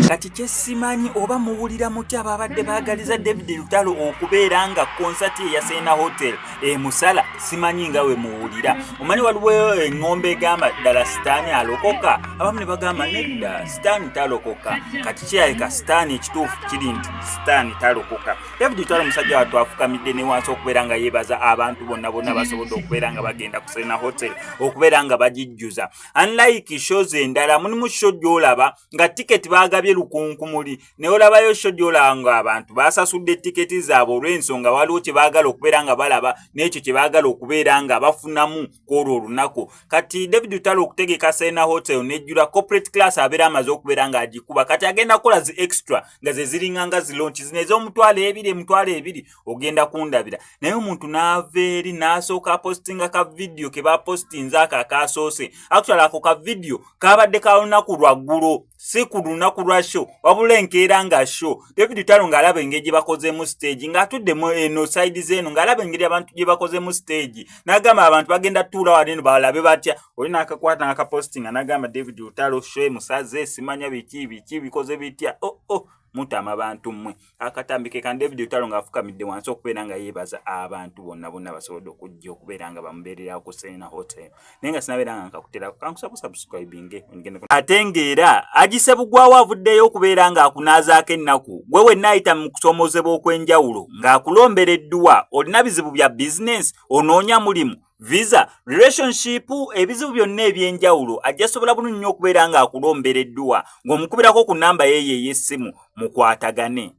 Kati kyesimanyi oba muwulira mutya ababadde baagaliza David Lutalo okubeera nga konsati eya Serena Hotel musala simanyi nga we muwulira. Omanyi waliwo eng'ombe egamba ddala Sitaani alokoka, abamu ne bagamba nedda Sitaani talokoka. Kati kirabika Sitaani ekituufu kiri nti Sitaani talokoka. David Lutalo musajja wattu afukamidde ne wansi okubeera nga yeebaza abantu bonna basobodde okubeera nga bagenda ku Serena Hotel okubeera nga bagijjuza. Unlike shows endala, mulimu show gy'olaba nga tiketi baagabye lukunkumuli ne olabayo show gy'olaba nga abantu basasudde tiketi zaabwe olw'ensonga waliwo kye baagala okubeera nga balaba n'ekyo kye baagala okubeera nga bafunamu kwolwo olunaku. Kati David Lutalo okutegeka Serena Hotel nejjula corporate class abeera amaze okubeera nga agikuba, kati agenda kukola zi extra nga ze ziringa nga zilonchi zino ez'omutwalo 2 ogenda kundabira. Naye omuntu n'ava eri n'asooka apostinga ka video ke bapostinze akasoose. Actually ako ka video kabadde ka lunaku lwaggulo, si ku lunaku lwa show wabula enkeera nga show. David Lutalo ng'alaba engeri gye bakozemu stage ng'atuddemu eno side zeno ng'alaba engeri abantu gye bakozemu stage n'agamba abantu bagenda tuula wano eno balabe batya. Oli n'akakwata n'akapostinga n'agamba David Lutalo show musaze simanya biki bikoze bitya. Mutama abantu mmwe akatambike kan David Lutalo ng'afukamidde wansi okubeera nga yeebaza abantu bonna basobodde okujja okubeera nga bamubeerera ku Serena Hotel. Naye nga sinabeera nga nkakutera kankusaba subscribing ate ng'era agisebugwawo avuddeyo okubeera ng'akunaazaako ennaku gwe wenna ayita mu kusoomozebwa okw'enjawulo ng'akulombera edduwa olina bizibu bya business onoonya mulimu visa relationship ebizibu byonna ebyenjawulo ajja sobola bulungi nnyo okubeera ng'akulombera edduwa ng'omukubirako ku namba ye ey'essimu mukwatagane.